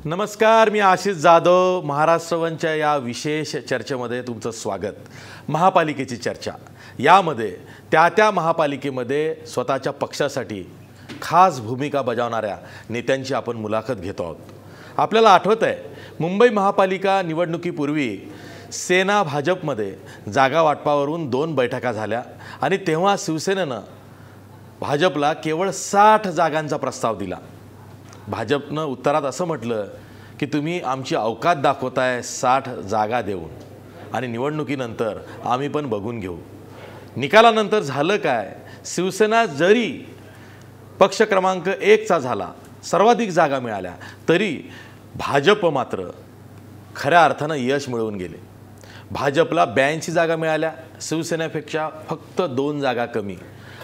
नमस्कार, मी आशिष जाधव. महाराष्ट्रवनच्या या विशेष चर्चेमध्ये तुमचं स्वागत. महापालिकेची चर्चा. यामध्ये त्या महापालिकेमध्ये स्वतःच्या पक्षासाठी खास भूमिका बजावणाऱ्या नेत्यांची आपण मुलाखत घेतो आहोत. आपल्याला आठवत आहे, मुंबई महापालिका निवडणुकीपूर्वी सेना भाजपमध्ये जागा वाटपावरून 2 बैठका झाल्या आणि तेव्हा शिवसेनेनं भाजपला केवळ 60 जागांचा प्रस्ताव दिला. भाजपनं उत्तरात असं म्हटलं की तुम्ही आमची अवकात दाखवताय 60 जागा देऊन, आणि निवडणुकीनंतर आम्ही पण बघून घेऊ. निकालानंतर झालं काय? शिवसेना जरी पक्ष क्रमांक 1चा झाला, सर्वाधिक जागा मिळाल्या, तरी भाजप मात्र खऱ्या अर्थानं यश मिळवून गेले. भाजपला 82 जागा मिळाल्या, शिवसेनेपेक्षा फक्त 2 जागा कमी.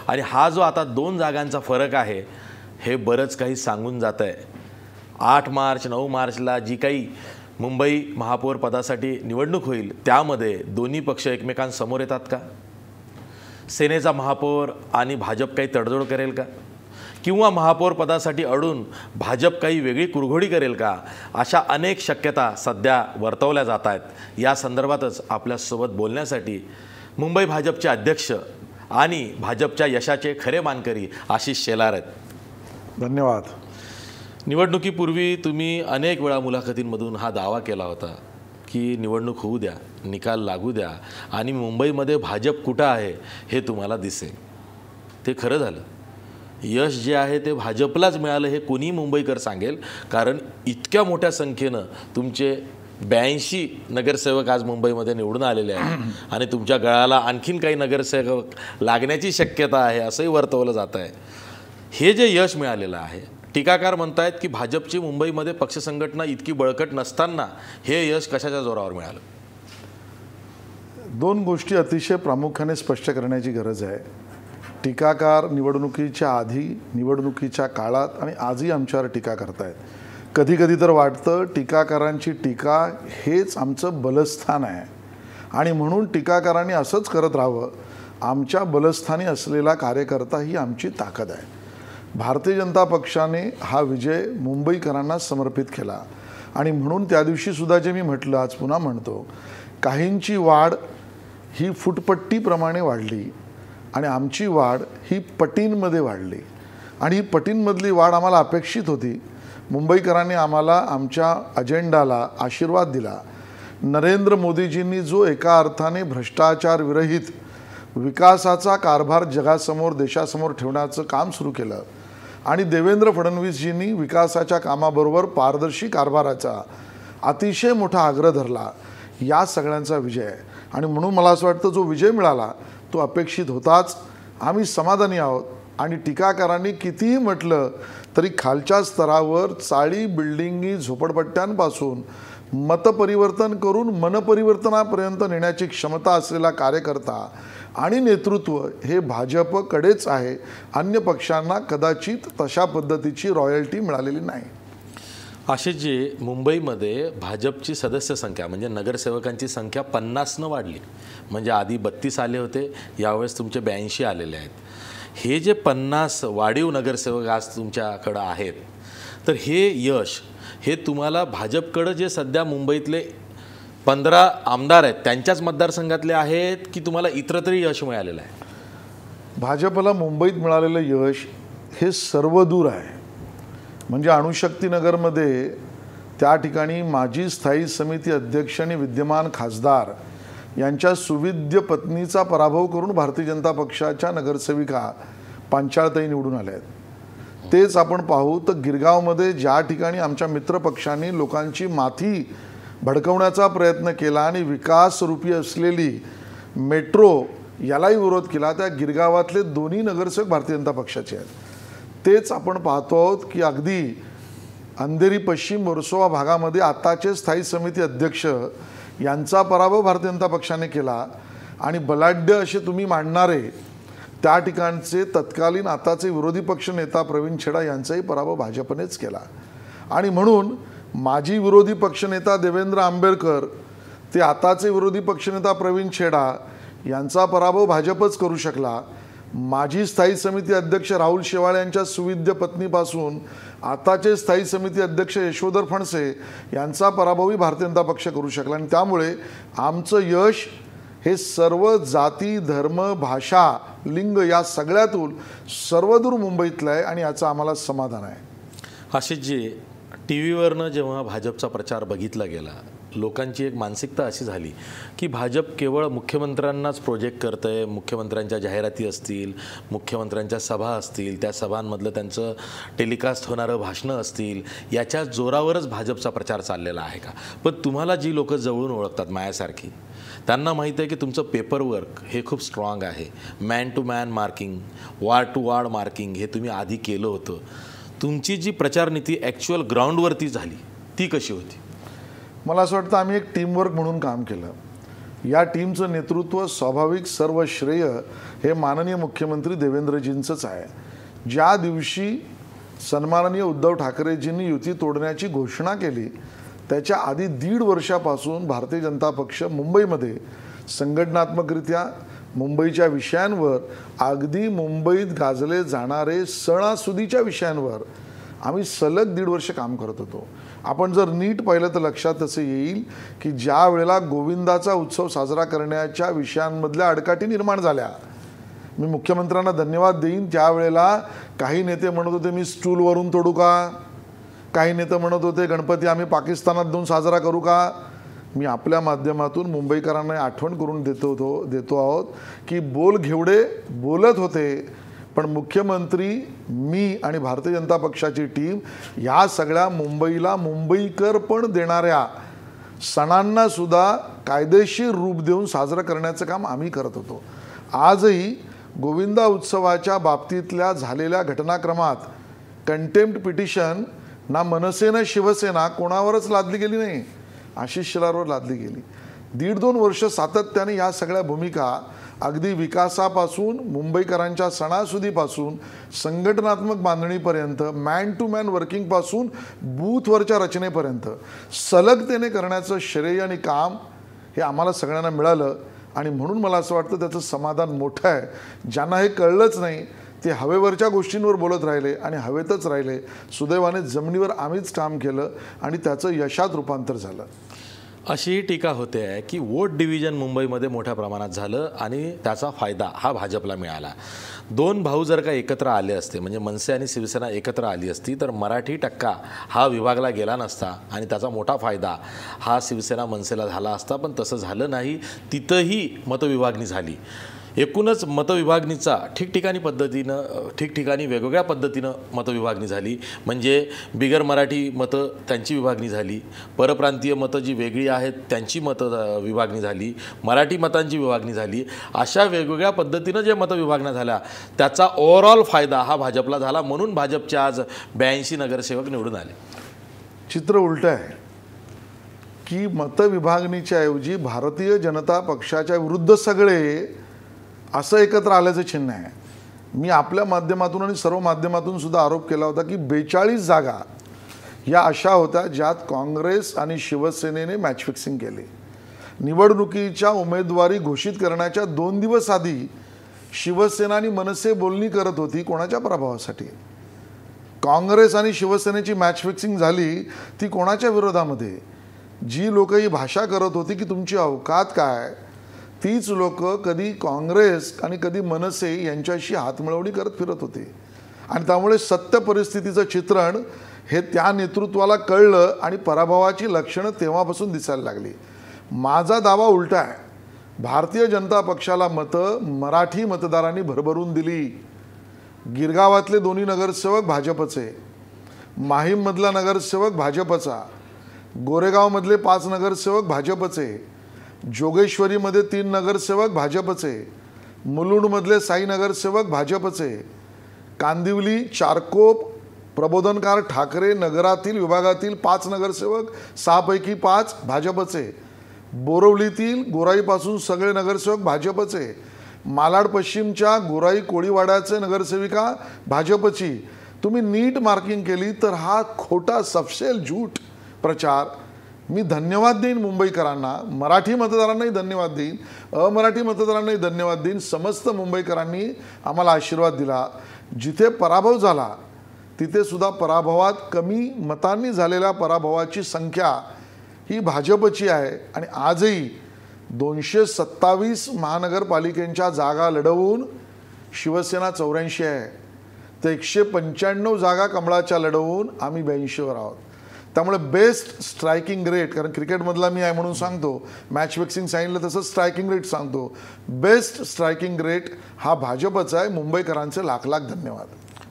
आणि हा जो आता 2 जागांचा फरक आहे, हे बरंच काही सांगून जातं आहे. 8 मार्च 9 मार्चला जी काही मुंबई महापौर पदासाठी निवडणूक होईल, त्यामध्ये दोन्ही पक्ष एकमेकांसमोर येतात का? सेनेचा महापौर आणि भाजप काही तडजोड करेल का? किंवा महापौर पदासाठी अडून भाजप काही वेगळी कुरघोडी करेल का? अशा अनेक शक्यता सध्या वर्तवल्या जात आहेत. या संदर्भातच आपल्यासोबत बोलण्यासाठी मुंबई भाजपचे अध्यक्ष आणि भाजपच्या यशाचे खरे मानकरी आशिष शेलार आहेत. धन्यवाद. निवडणुकीपूर्वी तुम्ही अनेक वेळा मुलाखतींमधून हा दावा केला होता की निवडणूक होऊ द्या, निकाल लागू द्या आणि मुंबईमध्ये भाजप कुठं आहे हे तुम्हाला दिसेल. ते खरं झालं. यश जे आहे ते भाजपलाच मिळालं हे कोणी मुंबईकर सांगेल, कारण इतक्या मोठ्या संख्येनं तुमचे 82 नगरसेवक आज मुंबईमध्ये निवडून आलेले आहेत आणि तुमच्या गळाला आणखीन काही नगरसेवक लागण्याची शक्यता आहे असंही वर्तवलं जात आहे. हे जे यश मिळालेलं आहे, टीकाकार म्हणतायत की भाजपची मुंबईमध्ये पक्ष संघटना इतकी बळकट नसताना हे यश कशाच्या जोरावर मिळालं? 2 गोष्टी अतिशय प्रामुख्याने स्पष्ट करण्याची गरज आहे. टीकाकार निवडणुकीच्या आधी, निवडणुकीच्या काळात आणि आजही आमच्यावर टीका करतायत. कधी कधी तर वाटतं टीकाकारांची टीका हेच आमचं बलस्थान आहे आणि म्हणून टीकाकारांनी असंच करत राहावं. आमच्या बलस्थानी असलेला कार्यकर्ता ही आमची ताकद आहे. भारतीय जनता पक्षाने हा विजय मुंबईकरांना समर्पित केला आणि म्हणून त्या दिवशीसुद्धा जे मी म्हटलं, आज पुन्हा म्हणतो, काहींची वाढ ही फुटपट्टीप्रमाणे वाढली आणि आमची वाढ ही पटींमध्ये वाढली. आणि ही पटींमधली वाढ आम्हाला अपेक्षित होती. मुंबईकरांनी आम्हाला आमच्या अजेंडाला आशीर्वाद दिला. नरेंद्र मोदीजींनी जो एका अर्थाने भ्रष्टाचार विरहित विकासाचा कारभार जगासमोर, देशासमोर ठेवण्याचं काम सुरू केलं आणि देवेंद्र फडणवीसजींनी विकासाच्या कामाबरोबर पारदर्शी कारभाराचा अतिशय मोठा आग्रह धरला, या सगळ्यांचा विजय आहे. आणि म्हणून मला असं वाटतं जो विजय मिळाला तो अपेक्षित होताच. आम्ही समाधानी आहोत. आणि टीकाकारांनी कितीही म्हटलं तरी खालच्या स्तरावर चाळी, बिल्डिंगी, झोपडपट्ट्यांपासून मतपरिवर्तन करून मनपरिवर्तनापर्यंत नेण्याची क्षमता असलेला कार्यकर्ता आणि नेतृत्व हे भाजपकडेच आहे. अन्य पक्षांना कदाचित तशा पद्धतीची रॉयल्टी मिळालेली नाही. आशिषजी, मुंबईमध्ये भाजपची सदस्य संख्या म्हणजे नगरसेवकांची संख्या 50ने वाढली. म्हणजे आधी 32 आले होते, यावेळेस तुमचे 82 आलेले आहेत. हे जे 50 वाढीव नगरसेवक आज तुमच्याकडं आहेत, तर हे यश हे तुम्हाला भाजपकडं जे सध्या मुंबईतले 15 आमदार आहेत त्यांच्याच मतदारसंघातले आहेत की तुम्हाला इतरतरी यश मिळालेलं आहे? भाजपला मुंबईत मिळालेलं यश हे सर्वदूर आहे. म्हणजे अणुशक्तीनगरमध्ये त्या ठिकाणी माजी स्थायी समिती अध्यक्ष आणि विद्यमान खासदार यांच्या सुविद्य पत्नीचा पराभव करून भारतीय जनता पक्षाच्या नगरसेविका पांचाळताई निवडून आल्या आहेत. तेच आपण पाहू तर गिरगावमध्ये ज्या ठिकाणी आमच्या मित्रपक्षांनी लोकांची माथी भडकवण्याचा प्रयत्न केला आणि विकासरूपी असलेली मेट्रो यालाही विरोध केला, त्या गिरगावातले दोन्ही नगरसेवक भारतीय जनता पक्षाचे आहेत. तेच आपण पाहतो आहोत की अगदी अंधेरी पश्चिम वर्सोवा भागामध्ये आताचे स्थायी समिती अध्यक्ष यांचा पराभव भारतीय जनता पक्षाने केला आणि बलाढ्य असे तुम्ही मांडणारे त्या ठिकाणचे तत्कालीन आताचे विरोधी पक्ष नेता प्रवीण छेडा यांचाही पराभव भाजपनेच केला. आणि म्हणून माजी विरोधी पक्षनेता देवेंद्र आंबेडकर ते आताचे विरोधी पक्षनेता प्रवीण छेडा यांचा पराभव भाजपच करू शकला. माजी स्थायी समिती अध्यक्ष राहुल शेवाळे यांच्या सुविद्य पत्नीपासून आताचे स्थायी समिती अध्यक्ष यशोधर फणसे यांचा पराभवही भारतीय जनता पक्ष करू शकला आणि त्यामुळे आमचं यश हे सर्व जाती, धर्म, भाषा, लिंग या सगळ्यातून सर्वदूर मुंबईतलं आहे आणि याचं आम्हाला समाधान आहे. आशिषजी, टी व्हीवरनं जेव्हा भाजपचा प्रचार बघितला गेला, लोकांची एक मानसिकता अशी झाली की भाजप केवळ मुख्यमंत्र्यांनाच प्रोजेक्ट करतं आहे. मुख्यमंत्र्यांच्या जाहिराती असतील, मुख्यमंत्र्यांच्या सभा असतील, त्या सभांमधलं त्यांचं टेलिकास्ट होणारं भाषणं असतील, याच्या जोरावरच भाजपचा प्रचार चाललेला आहे का? पण तुम्हाला जी लोकं जवळून ओळखतात माझ्यासारखी, त्यांना माहीत आहे की तुमचं पेपरवर्क हे खूप स्ट्रॉंग आहे. Man to man marking, ward to ward marking हे तुम्ही आधी केलं होतं. तुमची जी प्रचारनीती ॲक्च्युअल ग्राउंडवरती झाली ती कशी होती? मला असं वाटतं आम्ही एक टीमवर्क म्हणून काम केलं. या टीमचं नेतृत्व स्वाभाविक सर्व श्रेय हे माननीय मुख्यमंत्री देवेंद्रजींचंच आहे. ज्या दिवशी सन्माननीय उद्धव ठाकरेजींनी युती तोडण्याची घोषणा केली त्याच्या आधी 1.5 वर्षापासून भारतीय जनता पक्ष मुंबईमध्ये संघटनात्मकरित्या मुंबईच्या विषयांवर, अगदी मुंबईत गाजले जाणारे सणासुदीच्या विषयांवर आम्ही सलग 1.5 वर्ष काम करत होतो. आपण जर नीट पाहिलं तर लक्षात असं येईल की ज्या वेळेला गोविंदाचा उत्सव साजरा करण्याच्या विषयांमधल्या अडकाटी निर्माण झाल्या, मी मुख्यमंत्र्यांना धन्यवाद देईन. त्यावेळेला काही नेते म्हणत होते मी स्टूलवरून तोडू का, काही नेते म्हणत होते गणपती आम्ही पाकिस्तानात देऊन साजरा करू का. मी आपल्या माध्यमातून मुंबईकरांना आठवण करून देतो आहोत की बोल घेवडे बोलत होते, पण मुख्यमंत्री, मी आणि भारतीय जनता पक्षाची टीम या सगळ्या मुंबईला मुंबईकर पण देणाऱ्या सणांना सुद्धा कायदेशीर रूप देऊन साजरं करण्याचं काम आम्ही करत होतो. आजही गोविंदा उत्सवाच्या बाबतीतल्या झालेल्या घटनाक्रमात कंटेम्प्ट पिटिशन ना मनसे ना शिवसेना कोणावरच लादली गेली नाही, आशिष शेलारवर लादली गेली. 1.5-2 वर्ष सातत्याने या सगळ्या भूमिका अगदी विकासापासून, मुंबईकरांच्या सणासुदीपासून, संघटनात्मक बांधणीपर्यंत, मॅन टू मॅन वर्किंगपासून बूथवरच्या रचनेपर्यंत सलगतेने करण्याचं श्रेय आणि काम हे आम्हाला सगळ्यांना मिळालं आणि म्हणून मला असं वाटतं त्याचं समाधान मोठं आहे. ज्यांना हे कळलंच नाही ते हवेवरच्या गोष्टींवर बोलत राहिले आणि हवेतच राहिले. सुदैवाने जमिनीवर आम्हीच काम केलं आणि त्याचं यशात रूपांतर झालं. अशी टीका होते आहे की वोट डिव्हिजन मुंबईमध्ये मोठ्या प्रमाणात झालं आणि त्याचा फायदा हा भाजपला मिळाला. 2 भाऊ जर का एकत्र आले असते, म्हणजे मनसे आणि शिवसेना एकत्र आली असती, तर मराठी टक्का हा विभागला गेला नसता आणि त्याचा मोठा फायदा हा शिवसेना मनसेला झाला असता. पण तसं झालं नाही. तिथंही मतविभागणी झाली. एकूणच मतविभागणीचा ठिकठिकाणी वेगवेगळ्या पद्धतीनं मतविभागणी झाली. म्हणजे बिगर मराठी मतं त्यांची विभागणी झाली, परप्रांतीय मतं जी वेगळी आहेत त्यांची मतं विभागणी झाली, मराठी मतांची विभागणी झाली. अशा वेगवेगळ्या पद्धतीनं जे मतविभागण्या झाल्या त्याचा ओव्हरऑल फायदा हा भाजपला झाला. म्हणून भाजपचे आज 82 नगरसेवक निवडून आले. चित्र उलटं आहे की मतविभागणीच्या ऐवजी भारतीय जनता पक्षाच्या विरुद्ध सगळे असं एकत्र आल्याचं चिन्ह आहे. मी आपल्या माध्यमातून आणि सर्व माध्यमातून सुद्धा आरोप केला होता की 42 जागा या अशा होत्या ज्यात काँग्रेस आणि शिवसेनेने मॅच फिक्सिंग केली. निवडणुकीच्या उमेदवारी घोषित करण्याच्या 2 दिवस आधी शिवसेना आणि मनसे बोलणी करत होती कोणाच्या पराभवासाठी. काँग्रेस आणि शिवसेनेची मॅच फिक्सिंग झाली ती कोणाच्या विरोधामध्ये. जी लोक ही भाषा करत होती की तुमची अवकात काय, तीच लोक कधी काँग्रेस आणि कधी मनसे यांच्याशी हातमिळवणी करत फिरत होते. आणि त्यामुळे सत्य परिस्थितीचं चित्रण हे त्या नेतृत्वाला कळलं आणि पराभवाची लक्षणं तेव्हापासून दिसायला लागली. माझा दावा उलटा आहे. भारतीय जनता पक्षाला मतं मराठी मतदारांनी भरभरून दिली. गिरगावातले 2 नगरसेवक भाजपचे, माहीममधला नगरसेवक भाजपचा, गोरेगावमधले 5 नगरसेवक भाजपचे, जोगेश्वरीमध्ये 3 नगरसेवक भाजपचे, मुलुंडमधले 6 नगरसेवक भाजपचे, कांदिवली, चारकोप, प्रबोधनकार ठाकरे नगरातील विभागातील 5 नगरसेवक 6 पैकी 5 भाजपचे, बोरवलीतील गोराईपासून सगळे नगरसेवक भाजपचे, मालाड पश्चिमच्या गोराई कोळीवाड्याचे नगरसेविका भाजपची. तुम्ही नीट मार्किंग केली तर हा खोटा सफसेल झूट प्रचार. मी धन्यवाद देईन मुंबईकरांना, मराठी मतदारांनाही धन्यवाद देईन, अमराठी मतदारांनाही धन्यवाद देईन. समस्त मुंबईकरांनी आम्हाला आशीर्वाद दिला. जिथे पराभव झाला तिथे सुद्धा पराभवात कमी मतांनी झालेल्या पराभवाची संख्या ही भाजपची आहे आणि आजही 227 महानगरपालिकेच्या जागा लढवून शिवसेना 84 आहे, तर 195 जागा कमळाच्या लढवून आम्ही 82वर आहोत. त्यामुळे बेस्ट स्ट्रायकिंग रेट, कारण क्रिकेटमधला मी आहे म्हणून सांगतो, मॅच फिक्सिंग सांगितलं तसं स्ट्रायकिंग रेट सांगतो, बेस्ट स्ट्रायकिंग रेट हा भाजपचा आहे. मुंबईकरांचे लाख लाख धन्यवाद.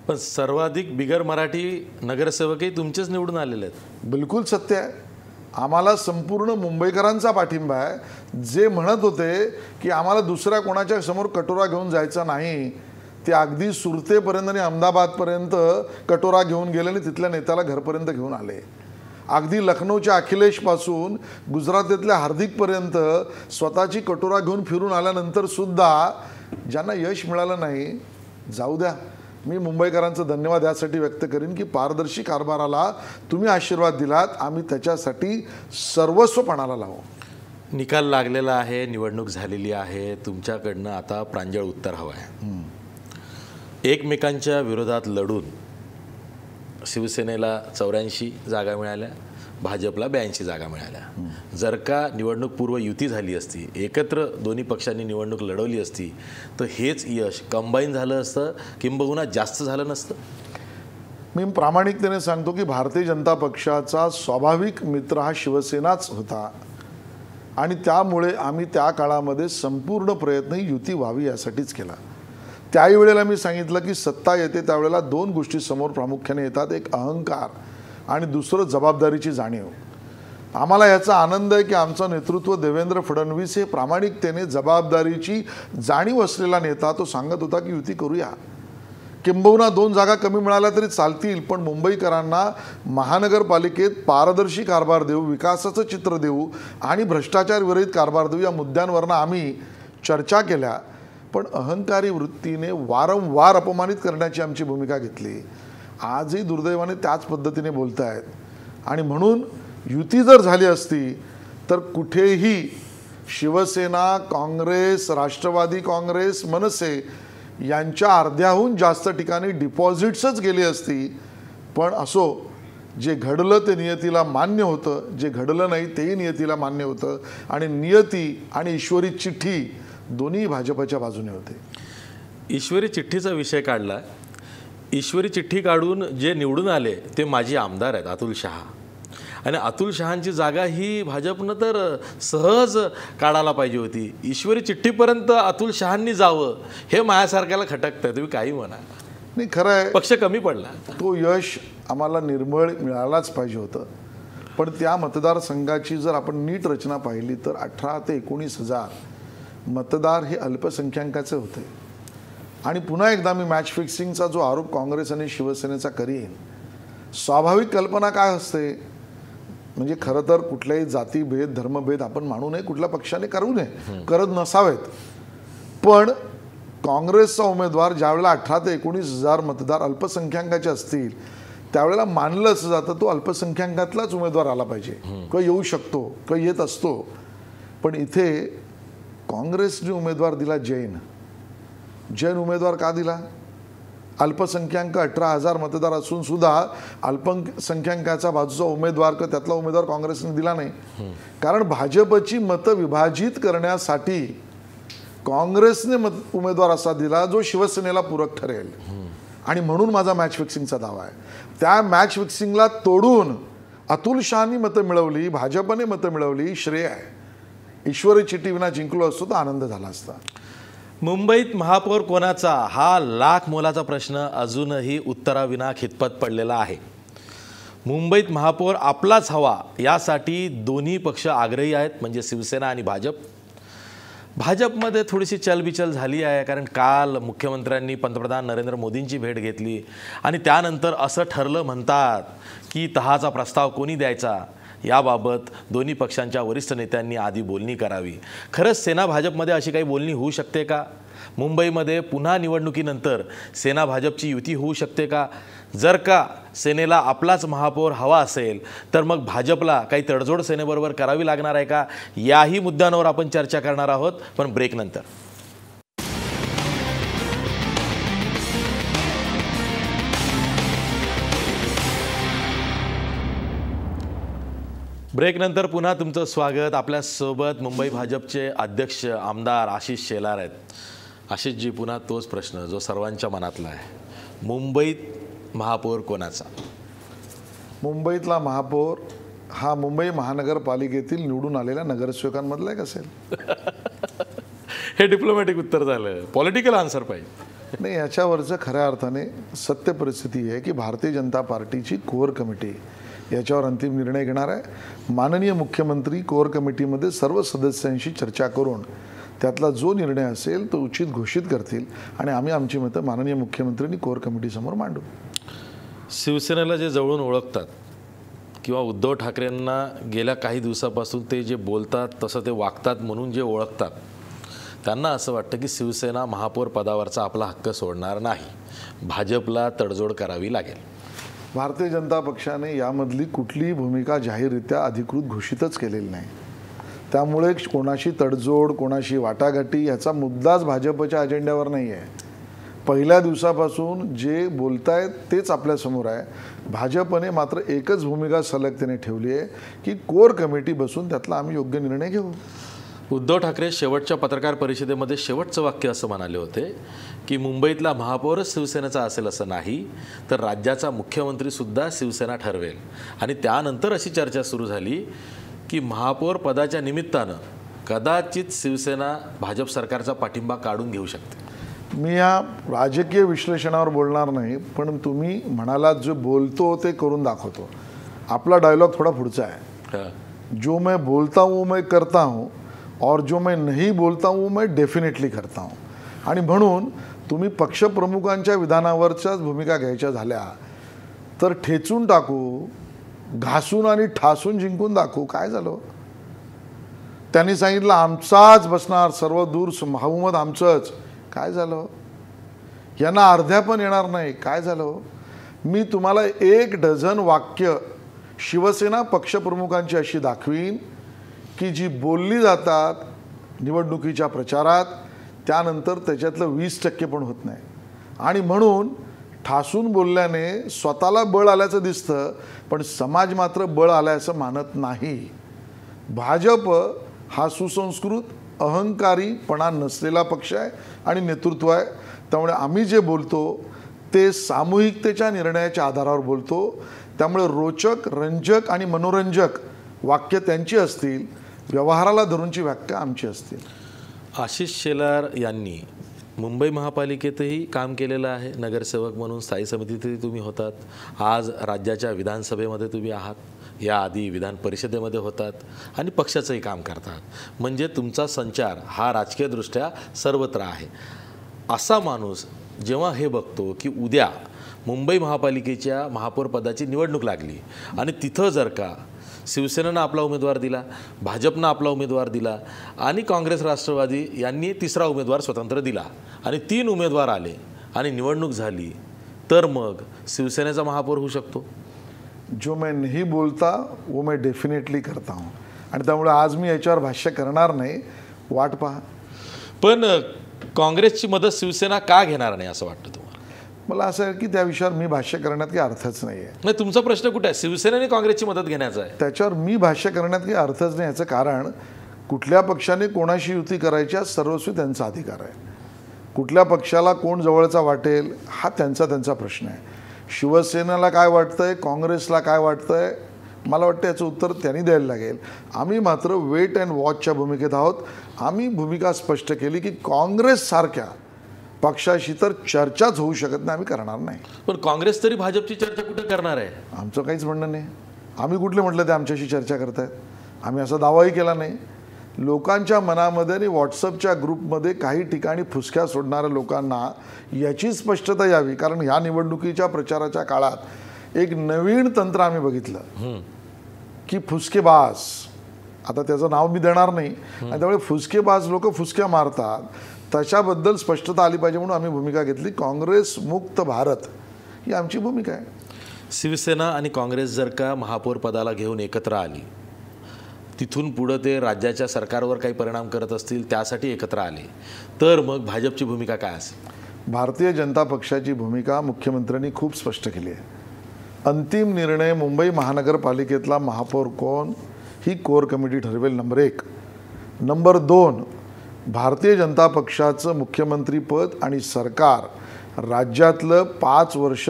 पण सर्वाधिक बिगर मराठी नगरसेवकही तुमचेच निवडून आलेले आहेत. बिलकुल सत्य आहे. आम्हाला संपूर्ण मुंबईकरांचा पाठिंबा आहे. जे म्हणत होते की आम्हाला दुसऱ्या कोणाच्या समोर कटोरा घेऊन जायचा नाही, ते अगदी सुरतेपर्यंत आणि अहमदाबादपर्यंत कटोरा घेऊन गेले आणि तिथल्या नेत्याला घरपर्यंत घेऊन आले. अगदी लखनौच्या अखिलेशपासून गुजरातेतल्या हार्दिकपर्यंत स्वतःची कटोरा घेऊन फिरून आल्यानंतर सुद्धा ज्यांना यश मिळालं नाही, जाऊ द्या. मी मुंबईकरांचं धन्यवाद यासाठी व्यक्त करीन की पारदर्शी कारभाराला तुम्ही आशीर्वाद दिलात, आम्ही त्याच्यासाठी सर्वस्व पणाला लावू. निकाल लागलेला आहे, निवडणूक झालेली आहे, तुमच्याकडनं आता प्रांजळ उत्तर हवं आहे. एकमेकांच्या विरोधात लढून शिवसेनेला 84 जागा मिळाल्या, भाजपला 82 जागा मिळाल्या. जर का निवडणूक पूर्व युती झाली असती, एकत्र दोन्ही पक्षांनी निवडणूक लढवली असती, तर हेच यश कंबाईन झालं असतं, किंबहुना जास्त झालं नसतं. मी प्रामाणिकतेने सांगतो की भारतीय जनता पक्षाचा स्वाभाविक मित्र हा शिवसेनाच होता आणि त्यामुळे आम्ही त्या काळामध्ये संपूर्ण प्रयत्न युती व्हावी यासाठीच केला. त्याही वेळेला मी सांगितलं की सत्ता येते त्यावेळेला 2 गोष्टी समोर प्रामुख्याने येतात, एक अहंकार आणि दुसरं जबाबदारीची जाणीव. आम्हाला याचा आनंद आहे की आमचं नेतृत्व देवेंद्र फडणवीस हे प्रामाणिकतेने जबाबदारीची जाणीव असलेला नेता. तो सांगत होता की युती करूया, किंबहुना 2 जागा कमी मिळाल्या तरी चालतील, पण मुंबईकरांना महानगरपालिकेत पारदर्शी कारभार देऊ, विकासाचं चित्र देऊ आणि भ्रष्टाचार विरहित कारभार देऊ या मुद्द्यांवरनं आम्ही चर्चा केल्या. पण अहंकारी वृत्तीने वारंवार अपमानित करण्याची आमची भूमिका घेतली. आजही दुर्दैवाने त्याच पद्धतीने बोलत आहेत आणि म्हणून युती जर झाली असती तर कुठेही शिवसेना, काँग्रेस, राष्ट्रवादी काँग्रेस, मनसे यांच्या अर्ध्याहून जास्त ठिकाणी डिपॉझिट्सच गेली असती. पण असो, जे घडलं ते नियतीला मान्य होतं, जे घडलं नाही तेही नियतीला मान्य होतं आणि नियती आणि ईश्वरी चिठ्ठी दोन्ही भाजपच्या बाजूने होते. ईश्वरी चिठ्ठीचा विषय काढला. ईश्वरी चिठ्ठी काढून जे निवडून आले ते माजी आमदार आहेत अतुल शहा, आणि अतुल शहांची जागा ही भाजपनं तर सहज काढायला पाहिजे होती. ईश्वरी चिठ्ठीपर्यंत अतुल शहांनी जावं हे माझ्यासारख्याला खटकतं. तुम्ही काही म्हणा, नाही खरं आहे, पक्ष कमी पडला. तो यश आम्हाला निर्मळ मिळालाच पाहिजे होतं. पण त्या मतदारसंघाची जर आपण नीट रचना पाहिली तर 18 ते 19,000 मतदार हे अल्पसंख्याकाचे होते. आणि पुन्हा एकदा मी मॅच फिक्सिंगचा जो आरोप काँग्रेस आणि शिवसेनेचा करीन, स्वाभाविक कल्पना काय असते, म्हणजे खरं तर कुठल्याही जातीभेद धर्मभेद आपण मानू नये, कुठल्या पक्षाने करू नये, करत नसावेत. पण काँग्रेसचा उमेदवार ज्यावेळेला 18 ते 19,000 मतदार अल्पसंख्याकाचे असतील त्यावेळेला मानलं असं जातं तो अल्पसंख्याकातलाच उमेदवार आला पाहिजे किंवा येऊ शकतो किंवा येत असतो. पण इथे काँग्रेसने उमेदवार दिला जैन उमेदवार का दिला? अल्पसंख्याक 18,000 मतदार असून सुद्धा अल्पसंख्याकाचा बाजूचा उमेदवार किंवा त्यातला उमेदवार काँग्रेसने दिला नाही. कारण भाजपची मतं विभाजित करण्यासाठी काँग्रेसने उमेदवार असा दिला जो शिवसेनेला पूरक ठरेल. आणि म्हणून माझा मॅच फिक्सिंगचा दावा आहे. त्या मॅच फिक्सिंगला तोडून अतुल शहानी मतं मिळवली, भाजपने मतं मिळवली, श्रेय आहे. ईश्वरी चिठ्ठी विना जिंकलो असतो तर आनंद झाला असता. मुंबईत महापौर कोणाचा हा लाख मोलाचा प्रश्न अजूनही उत्तराविना खितपत पडलेला आहे. मुंबईत महापौर आपलाच हवा यासाठी दोन्ही पक्ष आग्रही आहेत, म्हणजे शिवसेना आणि भाजप. भाजपमध्ये थोडीशी चलबिचल झाली आहे, कारण काल मुख्यमंत्र्यांनी पंतप्रधान नरेंद्र मोदींची भेट घेतली आणि त्यानंतर असं ठरलं म्हणतात की तहाचा प्रस्ताव कोणी द्यायचा याबाबत दोन्ही पक्षांच्या वरिष्ठ नेत्यांनी आधी बोलणी करावी. खरंच सेना भाजपमध्ये अशी काही बोलणी होऊ शकते का? मुंबईमध्ये पुन्हा निवडणुकीनंतर सेना भाजपची युती होऊ शकते का? जर का सेनेला आपलाच महापौर हवा असेल तर मग भाजपला काही तडजोड सेनेबरोबर करावी लागणार आहे का? याही मुद्द्यांवर आपण चर्चा करणार आहोत, पण ब्रेकनंतर. ब्रेकनंतर पुन्हा तुमचं स्वागत. आपल्यासोबत मुंबई भाजपचे अध्यक्ष आमदार आशिष शेलार आहेत. आशिषजी, पुन्हा तोच प्रश्न जो सर्वांच्या मनातला आहे, मुंबईत महापौर कोणाचा? मुंबईतला महापौर हा मुंबई महानगरपालिकेतील निवडून आलेल्या नगरसेवकांमधला एक असेल. हे डिप्लोमॅटिक उत्तर झालं, पॉलिटिकल आन्सर पाहिजे. नाही, याच्यावरचं खऱ्या अर्थाने सत्य परिस्थिती आहे की भारतीय जनता पार्टीची कोअर कमिटी याच्यावर अंतिम निर्णय घेणार आहे. माननीय मुख्यमंत्री कोअर कमिटीमध्ये सर्व सदस्यांशी चर्चा करून त्यातला जो निर्णय असेल तो उचित घोषित करतील आणि आम्ही आमची मतं माननीय मुख्यमंत्र्यांनी कोअर कमिटीसमोर मांडू. शिवसेनेला जे जवळून ओळखतात किंवा उद्धव ठाकरेंना गेल्या काही दिवसापासून ते जे बोलतात तसं ते वागतात म्हणून जे ओळखतात, त्यांना असं वाटतं की शिवसेना महापौर पदावरचा आपला हक्क सोडणार नाही, भाजपला तडजोड करावी लागेल. भारतीय जनता पक्षाने यामधली कुठलीही भूमिका जाहीररित्या अधिकृत घोषितच केलेली नाही. त्यामुळे कोणाशी तडजोड, कोणाशी वाटाघाटी याचा मुद्दाच भाजपच्या अजेंड्यावर नाही आहे. पहिल्या दिवसापासून जे बोलतायत तेच आपल्यासमोर आहे. भाजपने मात्र एकच भूमिका सलगतेने ठेवली आहे की कोअर कमिटी बसून त्यातला आम्ही योग्य निर्णय घेऊ. उद्धव ठाकरे शेवटच्या पत्रकार परिषदेमध्ये शेवटचं वाक्य असं म्हणाले होते की मुंबईतला महापौरच शिवसेनेचा असेल असं नाही, तर राज्याचा मुख्यमंत्रीसुद्धा शिवसेना ठरवेल. आणि त्यानंतर अशी चर्चा सुरू झाली की महापौर पदाच्या निमित्तानं कदाचित शिवसेना भाजप सरकारचा पाठिंबा काढून घेऊ शकते. मी या राजकीय विश्लेषणावर बोलणार नाही, पण तुम्ही म्हणालात जो बोलतो ते करून दाखवतो. आपला डायलॉग थोडा पुढचा आहे. जो मैं बोलता हूँ मैं करता हूँ और जो मैं नहीं बोलता हूँ मैं डेफिनेटली करता हूँ. आणि म्हणून तुम्ही पक्षप्रमुखांच्या विधानावरच्याच भूमिका घ्यायच्या झाल्या तर ठेचून टाकू, घासून आणि ठासून जिंकून दाखवू. काय झालं? त्यांनी सांगितलं आमचाच बसणार, सर्व दूर बहुमत आमचंच. काय झालं? यांना अर्ध्या पण येणार नाही. काय झालं? मी तुम्हाला 1 डझन वाक्य शिवसेना पक्षप्रमुखांची अशी दाखवीन की जी बोलली जातात निवडणुकीच्या प्रचारात, त्यानंतर त्याच्यातलं 20% पण होत नाही. आणि म्हणून ठासून बोलल्याने स्वतःला बळ आल्याचं दिसतं, पण समाज मात्र बळ आल्याचं मानत नाही. भाजप हा सुसंस्कृत अहंकारीपणा नसलेला पक्ष आहे आणि नेतृत्व आहे. त्यामुळे आम्ही जे बोलतो ते सामूहिकतेच्या निर्णयाच्या आधारावर बोलतो. त्यामुळे रोचक, रंजक आणि मनोरंजक वाक्य त्यांची असतील, व्यवहाराला धरूनची व्याख्या आमची असतील. आशिष शेलार यांनी मुंबई महापालिकेतही काम केलेलं आहे, नगरसेवक म्हणून स्थायी समितीतही तुम्ही होतात, आज राज्याच्या विधानसभेमध्ये तुम्ही आहात, याआधी विधान परिषदेमध्ये होतात आणि पक्षाचंही काम करतात. म्हणजे तुमचा संचार हा राजकीयदृष्ट्या सर्वत्र आहे. असा माणूस जेव्हा हे बघतो की उद्या मुंबई महापालिकेच्या महापौर पदाची निवडणूक लागली आणि तिथं जर का शिवसेनेनं आपला उमेदवार दिला, भाजपनं आपला उमेदवार दिला आणि काँग्रेस राष्ट्रवादी यांनी तिसरा उमेदवार स्वतंत्र दिला आणि 3 उमेदवार आले आणि निवडणूक झाली, तर मग शिवसेनेचा महापौर होऊ शकतो. जो मैं नहीं बोलता वो मैं डेफिनेटली करता हूँ. आणि त्यामुळे आज मी याच्यावर भाष्य करणार नाही, वाट पहा. पण काँग्रेसची मदत शिवसेना का घेणार नाही असं वाटतं तुम्हाला? मला असं आहे की त्या विषयावर मी भाष्य करण्यात काही अर्थच नाही आहे. नाही, तुमचा प्रश्न कुठे आहे? शिवसेनेने काँग्रेसची मदत घेण्याचा आहे. त्याच्यावर मी भाष्य करण्यात काही अर्थच नाही. याचं कारण कुठल्या पक्षाने कोणाशी युती करायच्या सर्वस्वी त्यांचा अधिकार आहे. कुठल्या पक्षाला कोण जवळचा वाटेल हा त्यांचा प्रश्न आहे. शिवसेनेला काय वाटतंय, काँग्रेसला काय वाटतंय, मला वाटतं याचं उत्तर त्यांनी द्यायला लागेल. आम्ही मात्र वेट अँड वॉचच्या भूमिकेत आहोत. आम्ही भूमिका स्पष्ट केली की काँग्रेससारख्या पक्षाशी तर चर्चाच होऊ शकत नाही, आम्ही करणार नाही. पण काँग्रेस तरी भाजपची चर्चा कुठे करणार आहे? आमचं काहीच म्हणणं नाही. आम्ही कुठले म्हटलं ते आमच्याशी चर्चा करतायत? आम्ही असा दावाही केला नाही. लोकांच्या मनामध्ये आणि व्हॉट्सअपच्या ग्रुपमध्ये काही ठिकाणी फुसक्या सोडणाऱ्या लोकांना याची स्पष्टता यावी, कारण ह्या निवडणुकीच्या प्रचाराच्या काळात एक नवीन तंत्र आम्ही बघितलं की फुसकेबाज, आता त्याचं नाव मी देणार नाही, आणि त्यामुळे फुसकेबाज लोक फुसक्या मारतात, त्याच्याबद्दल स्पष्टता आली पाहिजे म्हणून आम्ही भूमिका घेतली. काँग्रेस मुक्त भारत ही आमची भूमिका आहे. शिवसेना आणि काँग्रेस जर का महापौर पदाला घेऊन एकत्र आली, तिथून पुढं ते राज्याच्या सरकारवर काही परिणाम करत असतील, त्यासाठी एकत्र आले, तर मग भाजपची भूमिका काय असेल? भारतीय जनता पक्षाची भूमिका मुख्यमंत्र्यांनी खूप स्पष्ट केली आहे. अंतिम निर्णय मुंबई महानगरपालिकेतला महापौर कोण ही कोर कमिटी ठरवेल, नंबर 1. नंबर 2, भारतीय जनता पक्षाचं मुख्यमंत्रीपद आणि सरकार राज्यातलं 5 वर्ष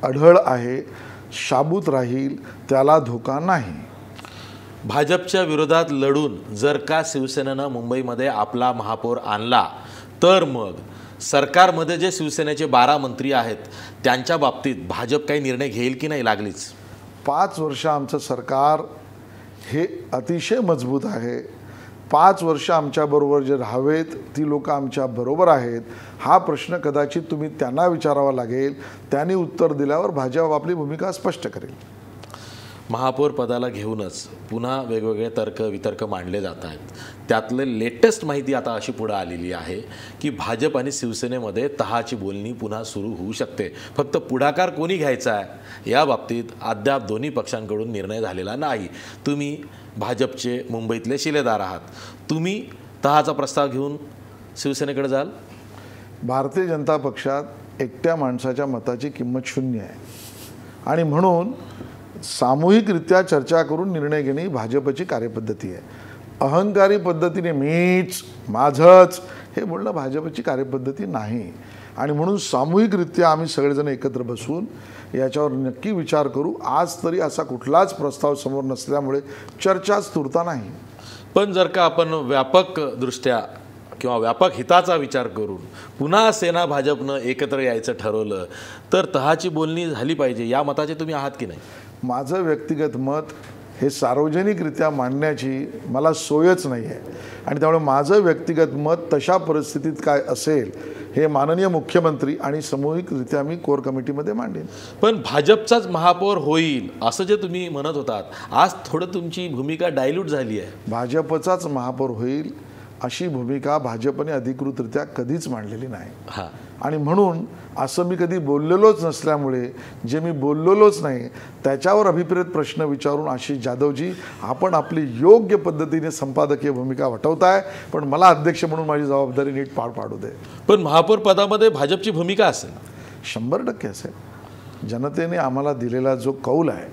अढळ आहे, शाबूत राहील, त्याला धोका नाही. भाजपच्या विरोधात लढून जर का शिवसेनेनं मुंबईमध्ये आपला महापौर आणला तर मग सरकारमध्ये जे शिवसेनेचे 12 मंत्री आहेत त्यांच्या बाबतीत भाजप काही निर्णय घेईल की नाही लागलीच? 5 वर्ष आमचं सरकार हे अतिशय मजबूत आहे. 5 वर्ष आमच्याबरोबर जे राहावेत ती लोक आमच्या बरोबर आहेत, हा प्रश्न कदाचित तुम्ही त्यांना विचारावा लागेल. त्यांनी उत्तर दिल्यावर भाजप आपली भूमिका स्पष्ट करेल. महापौर पदाला घेऊनच पुन्हा वेगवेगळे तर्क वितर्क मांडले जात आहेत. त्यातले लेटेस्ट माहिती आता अशी पुढे आलेली आहे की भाजप आणि शिवसेनेमध्ये तहाची बोलणी पुन्हा सुरू होऊ शकते. फक्त पुढाकार कोणी घ्यायचा आहे या बाबतीत अद्याप दोन्ही पक्षांकडून निर्णय झालेला नाही. तुम्ही भाजपचे मुंबईतले शिलेदार आहात, तुम्ही तहाचा प्रस्ताव घेऊन शिवसेनेकडे जाल? भारतीय जनता पक्षात एकट्या माणसाच्या मताची किंमत 0 आहे आणि म्हणून सामूहिकरित्या चर्चा करून निर्णय घेणे ही भाजपची कार्यपद्धती आहे. अहंकारी पद्धतीने मीच माझंच हे बोलणं भाजपची कार्यपद्धती नाही आणि म्हणून सामूहिकरित्या आम्ही सगळेजण एकत्र बसून याच्यावर नक्की विचार करू. आज तरी असा कुठलाच प्रस्ताव समोर नसल्यामुळे चर्चाच तुरता नाही. पण जर का आपण व्यापक दृष्ट्या किंवा व्यापक हिताचा विचार करून पुन्हा सेना भाजपनं एकत्र यायचं ठरवलं तर तहाची बोलणी झाली पाहिजे, या मताचे तुम्ही आहात की नाही? माझं व्यक्तिगत मत हे सार्वजनिकरित्या मांडण्याची मला सोयच नाही आहे आणि त्यामुळे माझं व्यक्तिगत मत तशा परिस्थितीत काय असेल हे माननीय मुख्यमंत्री आणि सामूहिकरित्या मी कोर कमिटीमध्ये मांडेन. पण भाजपचाच महापौर होईल असं जे तुम्ही म्हणत होतात, आज थोडं तुमची भूमिका डायल्यूट झाली आहे. भाजपचाच महापौर होईल अशी भूमिका भाजपने अधिकृतरित्या कधीच मांडलेली नाही आणि म्हणून असं मी कधी बोललेलोच नसल्यामुळे जे मी बोललेलोच नाही त्याच्यावर अभिप्रेत प्रश्न विचारून आशिष जाधवजी आपण आपली योग्य पद्धतीने संपादकीय भूमिका वठवताय, पण मला अध्यक्ष म्हणून माझी जबाबदारी नीट पार पाडू दे. पण महापौर पदामध्ये भाजपची भूमिका असेल? 100% असेल. जनतेने आम्हाला दिलेला जो कौल आहे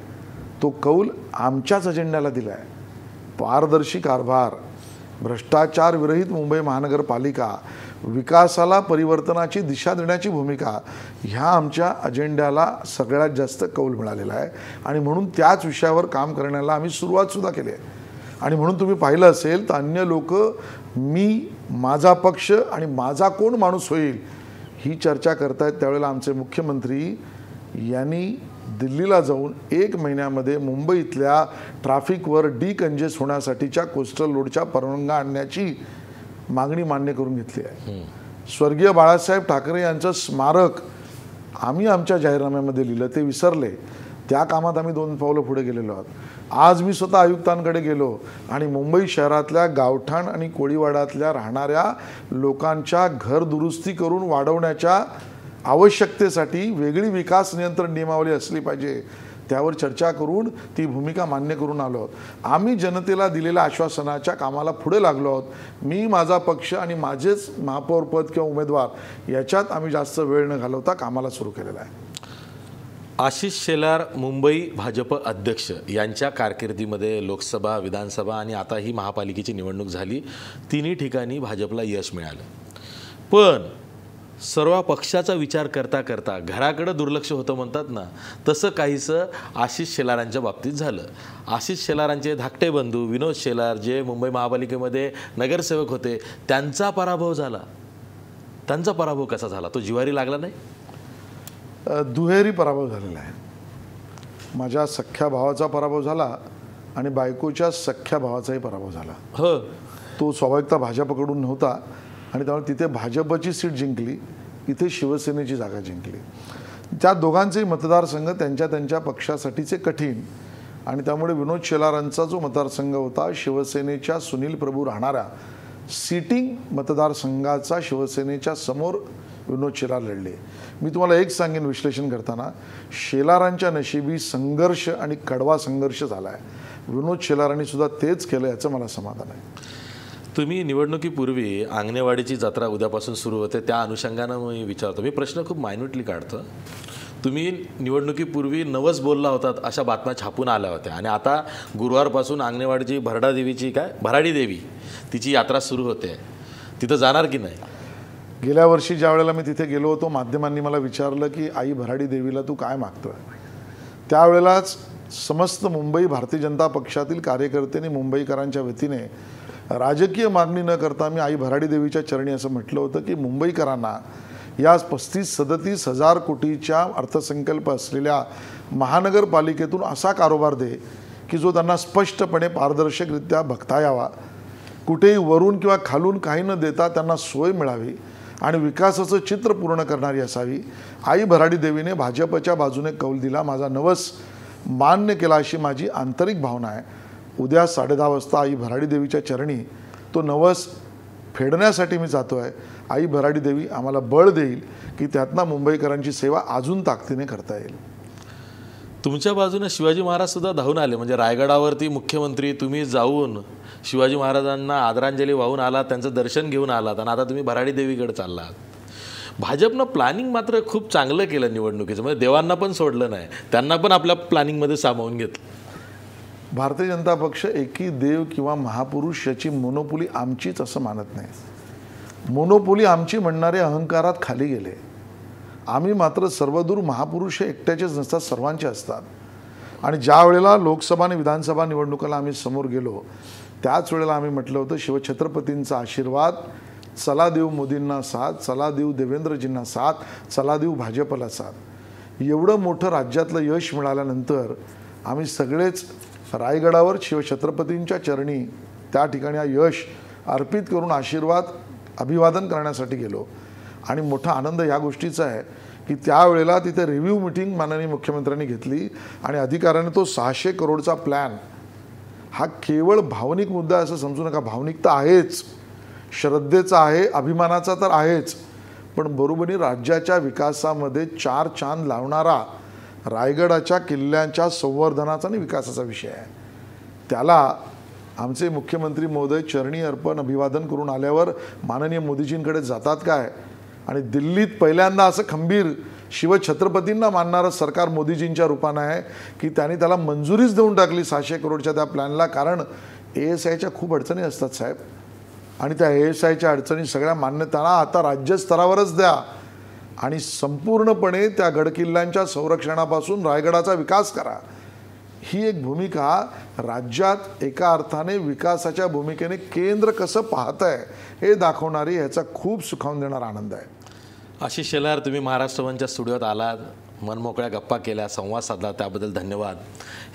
तो कौल आमच्याच अजेंड्याला दिला आहे. पारदर्शी कारभार, भ्रष्टाचार विरहित मुंबई महानगरपालिका, विकासाला परिवर्तनाची दिशा देण्याची भूमिका, ह्या आमच्या अजेंड्याला सगळ्यात जास्त कौल मिळालेला आहे आणि म्हणून त्याच विषयावर काम करण्याला आम्ही सुरुवातसुद्धा केली आहे. आणि म्हणून तुम्ही पाहिलं असेल तर अन्य लोक मी, माझा पक्ष आणि माझा कोण माणूस होईल ही चर्चा करतायत. त्यावेळेला आमचे मुख्यमंत्री यांनी दिल्लीला जाऊन 1 महिन्यामध्ये मुंबईतल्या ट्रॅफिकवर डिकंजेस्ट होण्यासाठीच्या कोस्टल रोडच्या परवानग्या आणण्याची मागणी मान्य करून घेतली आहे. स्वर्गीय बाळासाहेब ठाकरे यांचं स्मारक आम्ही आमच्या जाहीरनाम्यामध्ये लिहिलं, ते विसरले. त्या कामात आम्ही 2 पावलं पुढे गेलेलो आहोत. आज मी स्वतः आयुक्तांकडे गेलो आणि मुंबई शहरातल्या गावठाण आणि कोळीवाड्यातल्या राहणाऱ्या लोकांच्या घर दुरुस्ती करून वाढवण्याच्या आवश्यकतेसाठी वेगळी विकास नियंत्रण नियमावली असली पाहिजे त्यावर चर्चा करून ती भूमिका मान्य करून आलो आहोत. आम्ही जनतेला दिलेल्या आश्वासनाच्या कामाला पुढे लागलो आहोत. मी, माझा पक्ष आणि माझेच महापौरपद किंवा उमेदवार याच्यात आम्ही जास्त वेळ न घालवता कामाला सुरू केलेला आहे. आशिष शेलार मुंबई भाजप अध्यक्ष यांच्या कारकिर्दीमध्ये लोकसभा, विधानसभा आणि आता ही महापालिकेची निवडणूक झाली. तिन्ही ठिकाणी भाजपला यश मिळालं. पण सर्व पक्षाचा विचार करता करता घराकडे दुर्लक्ष होतं म्हणतात ना, तसं काहीसं आशिष शेलारांच्या बाबतीत झालं. आशिष शेलारांचे धाकटे बंधू विनोद शेलार जे मुंबई महापालिकेमध्ये नगरसेवक होते त्यांचा पराभव झाला. त्यांचा पराभव कसा झाला? तो जिवारी लागला नाही? दुहेरी पराभव झालेला आहे. माझ्या सख्ख्या भावाचा पराभव झाला आणि बायकोच्या सख्ख्या भावाचाही पराभव झाला. हो, तो स्वाभाविकता भाजपकडून नव्हता आणि त्यामुळे तिथे भाजपची सीट जिंकली, इथे शिवसेनेची जागा जिंकली. त्या दोघांचेही मतदारसंघ त्यांच्या त्यांच्या पक्षासाठीचे कठीण आणि त्यामुळे विनोद शेलारांचा जो मतदारसंघ होता शिवसेनेच्या सुनील प्रभू राहणाऱ्या सिटिंग मतदारसंघाचा शिवसेनेच्या समोर विनोद शेलार लढले. मी तुम्हाला एक सांगेन विश्लेषण करताना, शेलारांच्या नशिबी संघर्ष आणि कडवा संघर्ष झाला आहे. विनोद शेलारांनी सुद्धा तेच केलं याचं मला समाधान आहे. तुम्ही निवडणुकीपूर्वी अंगणेवाडीची जत्रा उद्यापासून सुरू होते त्या अनुषंगानं मी विचारतो. मी प्रश्न खूप मायन्युटली काढतो. तुम्ही निवडणुकीपूर्वी नवस बोलला होतात अशा बातम्या छापून आल्या होत्या आणि आता गुरुवारपासून अंगणेवाडीची भराडी देवी तिची यात्रा सुरू होते. तिथं जाणार की नाही? गेल्या वर्षी ज्या वेळेला मी तिथे गेलो होतो, माध्यमांनी मला विचारलं की आई भराडी देवीला तू काय मागतोय. त्यावेळेलाच समस्त मुंबई भारतीय जनता पक्षातील कार्यकर्त्यांनी मुंबईकरांच्या वतीने राजकीय मागणी न करता मी आई भराडी देवीच्या चरणी असं म्हटलं होतं की मुंबईकरांना या 35-37 हजार कोटीच्या अर्थसंकल्प असलेल्या महानगरपालिकेतून असा कारभार दे की जो त्यांना स्पष्टपणे पारदर्शकरित्या बघता यावा, कुठेही वरून किंवा खालून काही न देता त्यांना सोय मिळावी आणि विकासाचं चित्र पूर्ण करणारी असावी. आई भराडी देवीने भाजपच्या बाजूने कौल दिला, माझा नवस मान्य केला अशी माझी आंतरिक भावना आहे. उद्या 10:30 वाजता आई भराडी देवीच्या चरणी तो नवस फेडण्यासाठी मी जातो आहे. आई भराडी देवी आम्हाला बळ देईल की त्यातनं मुंबईकरांची सेवा अजून ताकदीने करता येईल. तुमच्या बाजूने शिवाजी महाराज सुद्धा धावून आले, म्हणजे रायगडावरती मुख्यमंत्री तुम्ही जाऊन शिवाजी महाराजांना आदरांजली वाहून आलात, त्यांचं दर्शन घेऊन आलात आणि आता तुम्ही भराडी देवीकडे चाललात. भाजपनं प्लॅनिंग मात्र खूप चांगलं केलं निवडणुकीचं, म्हणजे देवांना पण सोडलं नाही, त्यांना पण आपल्या प्लॅनिंगमध्ये सामावून घेतलं. भारतीय जनता पक्ष एकी देव किंवा महापुरुष याची मोनोपोली आमचीच असं मानत नाही. मोनोपोली आमची म्हणणारे अहंकारात खाली गेले. आम्ही मात्र सर्वदूर महापुरुष हे एकट्याचेच नसतात, सर्वांचे असतात. आणि ज्या वेळेला लोकसभा आणि विधानसभा निवडणुकाला आम्ही समोर गेलो त्याच वेळेला आम्ही म्हटलं होतं शिवछत्रपतींचा आशीर्वाद, चला देऊ मोदींना साथ, चला देऊ देवेंद्रजींना साथ, चला देऊ भाजपला साथ. एवढं मोठं राज्यातलं यश मिळाल्यानंतर आम्ही सगळेच रायगडावर शिवछत्रपतींच्या चरणी त्या ठिकाणी हा यश अर्पित करून आशीर्वाद अभिवादन करण्यासाठी गेलो. आणि मोठा आनंद या गोष्टीचा आहे की त्यावेळेला तिथे रिव्ह्यू मीटिंग माननीय मुख्यमंत्र्यांनी घेतली आणि अधिकाऱ्याने तो 600 करोडचा प्लॅन, हा केवळ भावनिक मुद्दा असं समजू नका, भावनिक तर आहेच, श्रद्धेचा आहे, अभिमानाचा तर आहेच, पण बरोबरी राज्याच्या विकासामध्ये 4 चांद लावणारा रायगडाच्या किल्ल्यांच्या संवर्धनाचा आणि विकासाचा विषय आहे. त्याला आमचे मुख्यमंत्री महोदय चरणी अर्पण अभिवादन करून आल्यावर माननीय मोदीजींकडे जातात काय, आणि दिल्लीत पहिल्यांदा असं खंबीर शिवछत्रपतींना मानणारं सरकार मोदीजींच्या रूपानं आहे की त्यांनी त्याला मंजुरीच देऊन टाकली 600 करोडच्या त्या प्लॅनला. कारण ASIच्या खूप अडचणी असतात साहेब, आणि त्या ASIच्या अडचणी सगळ्या मान्यताना आता राज्यस्तरावरच द्या आणि संपूर्णपणे त्या गडकिल्ल्यांच्या संरक्षणापासून रायगडाचा विकास करा. ही एक भूमिका राज्यात एका अर्थाने विकासाच्या भूमिकेने केंद्र कसं पाहत आहे हे दाखवणारी, ह्याचा खूप सुखावून देणारा आनंद आहे. आशिष शेलार, तुम्ही महाराष्ट्र वनच्या स्टुडिओत आलात, मनमोकळ्या गप्पा केल्या, संवाद साधला, त्याबद्दल धन्यवाद.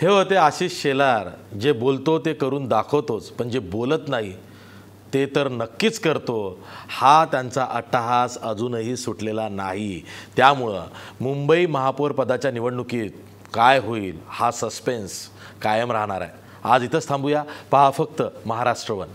हे होते आशिष शेलार. जे बोलतो ते करून दाखवतोच, पण जे बोलत नाही ते तर नक्कीच करतो, हा त्यांचा अट्टहास अजूनही सुटलेला नाही. त्यामुळं मुंबई महापौर पदाच्या निवडणुकीत काय होईल हा सस्पेन्स कायम राहणार आहे. आज इथंच थांबूया. पहा फक्त महाराष्ट्र वन.